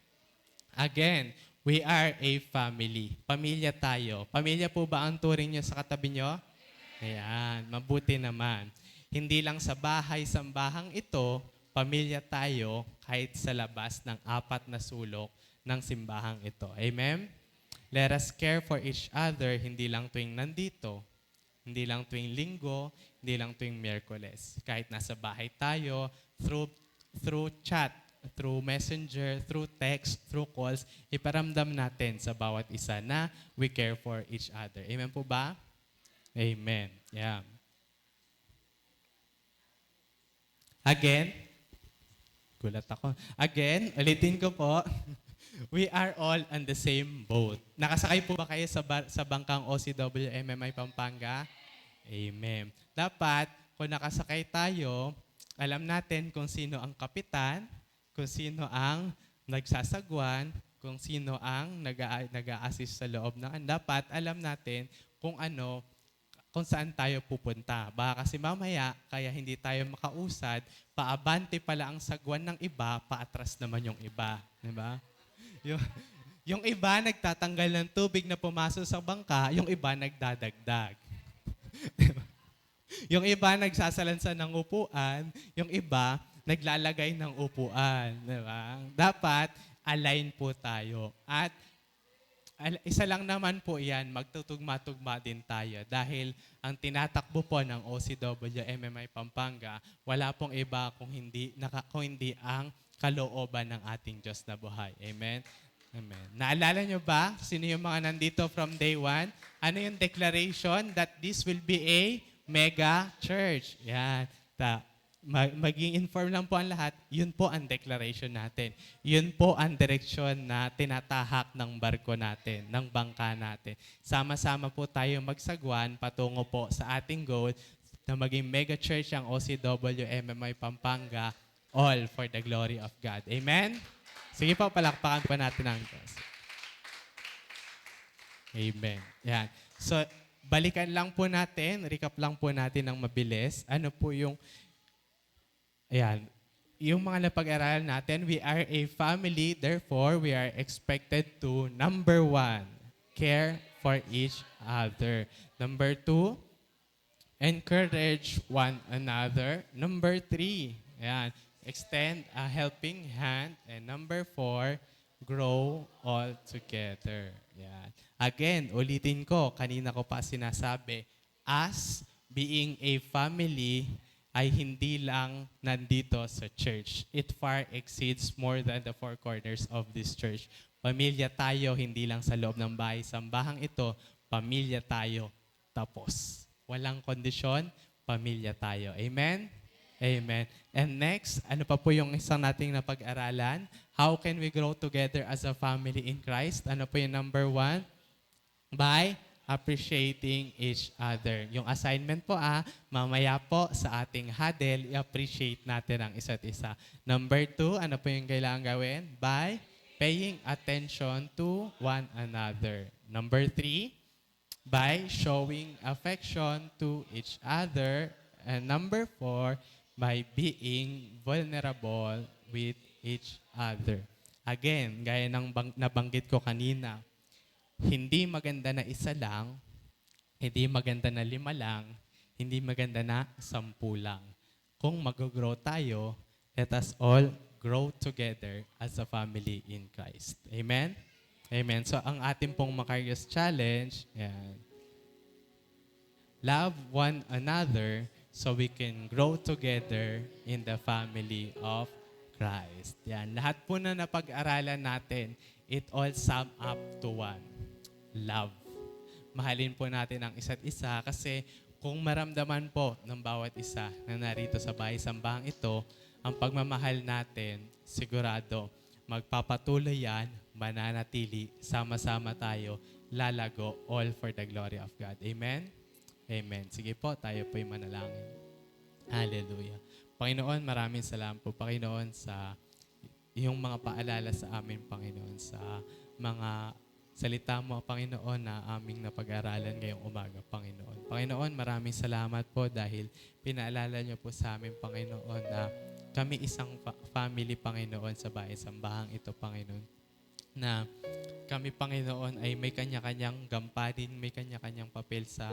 Again, we are a family. Pamilya tayo. Pamilya po ba ang turing nyo sa katabi nyo? Ayan, mabuti naman. Hindi lang sa bahay, sambahang ito, pamilya tayo kahit sa labas ng 4 na sulok ng simbahang ito. Amen? Let us care for each other, hindi lang tuwing nandito, hindi lang tuwing linggo, hindi lang tuwing Miyerkules. Kahit nasa bahay tayo, through chat, through messenger, through text, through calls, iparamdam natin sa bawat isa na we care for each other. Amen po ba? Amen. Yeah. Again, gulat ako. Again, ulitin ko po, we are all on the same boat. Nakasakay po ba kayo sa bangkang OCWMMI Pampanga? Amen. Dapat, kung nakasakay tayo, alam natin kung sino ang kapitan, kung sino ang nagsasagwan, kung sino ang nag-a-assist sa loob ng dapat alam natin kung saan tayo pupunta. Baka kasi mamaya, kaya hindi tayo makausad, paabante pala ang sagwan ng iba, paatras naman yung iba. Diba? Yung iba nagtatanggal ng tubig na pumasok sa bangka, yung iba nagdadagdag. Diba? Yung iba nagsasalansan ng upuan, yung iba naglalagay ng upuan. Diba? Dapat align po tayo. At isa lang naman po yan, magtutugma-tugma din tayo. Dahil ang tinatakbo po ng OCWMMI Pampanga, wala pong iba kung hindi ang kalooban ng ating Diyos na buhay. Amen? Amen. Naalala nyo ba? Sino yung mga nandito from day 1? Ano yung declaration? That this will be a mega church. Yan. Maging inform lang po ang lahat, yun po ang declaration natin. Yun po ang direksyon na tinatahak ng barko natin, ng bangka natin. Sama-sama po tayo magsagwan patungo po sa ating goal na maging mega church ang OCWMMI Pampanga, all for the glory of God. Amen? Sige po, palakpakan po natin ang Diyos. Amen. Yan. So, balikan lang po natin, recap lang po natin ng mabilis. Ano po yung yung mga napag-aralan natin, we are a family, therefore we are expected to, number 1, care for each other. Number 2, encourage one another. Number 3, extend a helping hand. And number 4, grow all together. Again, ulitin ko, kanina ko pa sinasabi, us being a family ay hindi lang nandito sa church. It far exceeds more than the 4 corners of this church. Pamilya tayo, hindi lang sa loob ng bahay. Sambahang ito, pamilya tayo. Tapos. Walang kondisyon, pamilya tayo. Amen? Amen. And next, ano pa po yung isang nating napag-aralan? How can we grow together as a family in Christ? Ano po yung number 1? By appreciating each other. Yung assignment po mamaya po sa ating huddle, i-appreciate natin ang isa't isa. Number 2, ano po yung kailangan gawin? By paying attention to one another. Number 3, by showing affection to each other. And number 4, by being vulnerable with each other. Again, gaya ng nabanggit ko kanina, hindi maganda na isa lang, hindi maganda na 5 lang, hindi maganda na 10 lang. Kung mag-grow tayo, let us all grow together as a family in Christ. Amen? Amen. So, ang ating pong Macarius Challenge, love one another so we can grow together in the family of Christ. Yan. Lahat po na napag-aralan natin, it all sum up to one. Love. Mahalin po natin ang isa't isa kasi kung maramdaman po ng bawat isa na narito sa bahay-sambahang ito, ang pagmamahal natin, sigurado, magpapatuloy yan, mananatili, sama-sama tayo, lalago, all for the glory of God. Amen? Amen. Sige po, tayo po'y manalangin. Hallelujah. Panginoon, maraming salamat po, Panginoon, sa iyong mga paalala sa amin, Panginoon, sa mga salita mo, Panginoon, na aming napag-aralan ngayong umaga, Panginoon. Panginoon, maraming salamat po dahil pinaalala niyo po sa amin, Panginoon, na kami isang family, Panginoon, sa bahay-sambahang ito, Panginoon. Na kami, Panginoon, ay may kanya-kanyang gamparin, may kanya-kanyang papel sa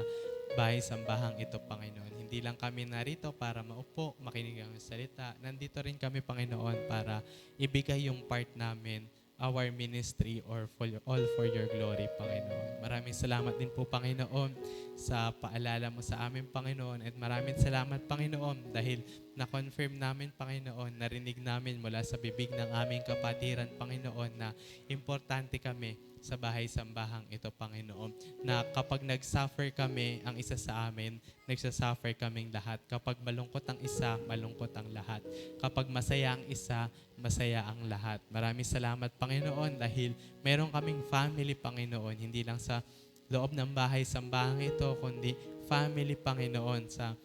bahay-sambahang ito, Panginoon. Hindi lang kami narito para maupo, makinig ang salita. Nandito rin kami, Panginoon, para ibigay yung part namin, our ministry, or all for your glory, Panginoon. Maraming salamat din po, Panginoon, sa paalala mo sa amin, Panginoon. At maraming salamat, Panginoon, dahil na-confirm namin, Panginoon, narinig namin mula sa bibig ng aming kapatiran, Panginoon, na importante kami sa bahay-sambahang ito, Panginoon. Na kapag nag-suffer kami, ang isa sa amin, nagsasuffer kaming lahat. Kapag malungkot ang isa, malungkot ang lahat. Kapag masaya ang isa, masaya ang lahat. Maraming salamat, Panginoon, dahil meron kaming family, Panginoon, hindi lang sa loob ng bahay-sambahang ito, kundi family, Panginoon, sa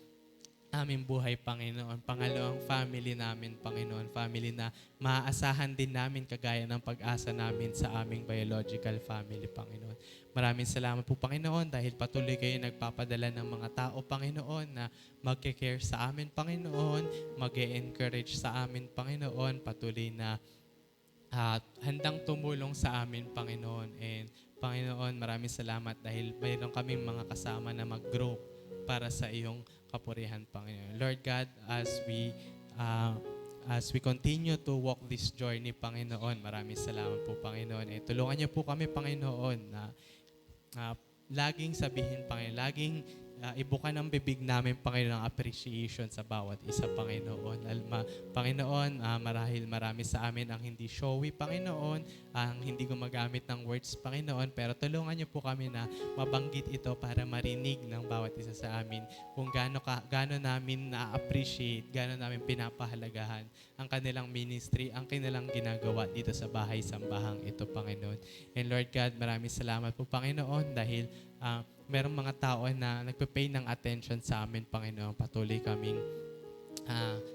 aming buhay, Panginoon. Pangalawang family namin, Panginoon. Family na maaasahan din namin kagaya ng pag-asa namin sa aming biological family, Panginoon. Maraming salamat po, Panginoon, dahil patuloy kayo nagpapadala ng mga tao, Panginoon, na magke-care sa amin, Panginoon, mag-e-encourage sa amin, Panginoon, patuloy na handang tumulong sa amin, Panginoon. And Panginoon, maraming salamat dahil mayroon kaming mga kasama na mag-grow para sa iyong kapurihan, Panginoon. Lord God, as we continue to walk this journey, Panginoon, maraming salamat po, Panginoon. Tulungan niyo po kami, Panginoon, na laging sabihin, Panginoon, laging ibukan ang bibig namin, Panginoon, ang appreciation sa bawat isa, Panginoon. Panginoon, marahil marami sa amin ang hindi showy, Panginoon, ang hindi gumagamit ng words, Panginoon, pero tulungan niyo po kami na mabanggit ito para marinig ng bawat isa sa amin kung gaano namin na-appreciate, gaano namin pinapahalagahan ang kanilang ministry, ang kanilang ginagawa dito sa bahay-sambahang ito, Panginoon. And Lord God, maraming salamat po, Panginoon, dahil merong mga tao na nagpe-pay ng attention sa amin, Panginoon. Patuloy kaming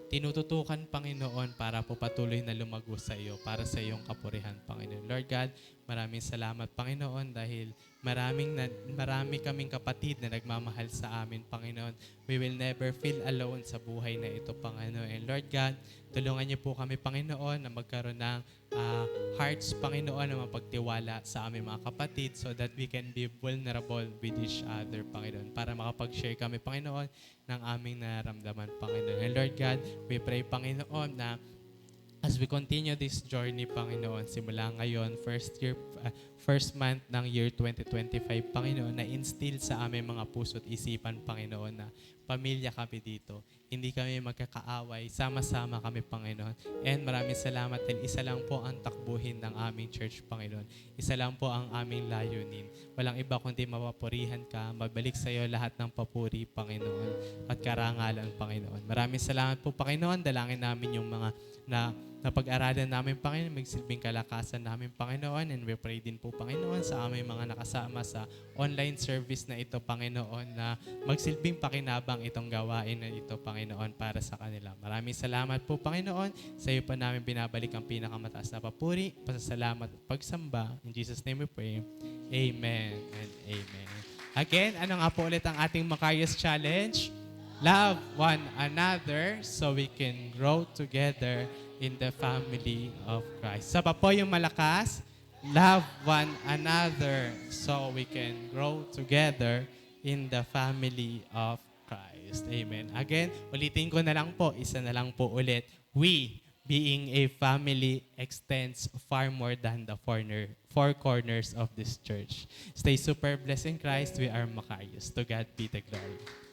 tinututukan, Panginoon, para po patuloy na lumago sa iyo, para sa iyong kapurihan, Panginoon. Lord God, maraming salamat, Panginoon, dahil marami kaming kapatid na nagmamahal sa amin, Panginoon. We will never feel alone sa buhay na ito, Panginoon. And Lord God, tulungan niyo po kami, Panginoon, na magkaroon ng hearts, Panginoon, na mapagtiwala sa aming mga kapatid so that we can be vulnerable with each other, Panginoon, para makapag-share kami, Panginoon, ng aming nararamdaman, Panginoon. And Lord God, we pray, Panginoon, na as we continue this journey, Panginoon, simula ngayon, first month ng year 2025, Panginoon, na instill sa aming mga puso't isipan, Panginoon, na pamilya kami dito. Hindi kami magkakaaway, sama-sama kami, Panginoon. And maraming salamat dahil isa lang po ang takbuhin ng aming church, Panginoon. Isa lang po ang aming layunin. Walang iba kundi mapapurihan ka, mabalik sa iyo lahat ng papuri, Panginoon, at karangalan, Panginoon. Maraming salamat po, Panginoon. Dalangin namin yung mga napag-aralan namin, Panginoon, magsilbing kalakasan namin, Panginoon, and we pray din po, Panginoon, sa aming mga nakasama sa online service na ito, Panginoon, na magsilbing pakinabang itong gawain na ito, Panginoon, para sa kanila. Maraming salamat po, Panginoon. Sa iyo pa namin binabalik ang pinakamataas na papuri, pasasalamat at pagsamba. In Jesus' name we pray. Amen and amen. Again, ano nga po ulit ang ating Macarius Challenge? Love one another so we can grow together in the family of Christ. Saba po yung malakas. Love one another so we can grow together in the family of Christ. Amen. Again, ulitin ko na lang po. Isa na lang po ulit. We being a family extends far more than the four corners of this church. Stay super blessed in Christ. We are Macarius. To God be the glory.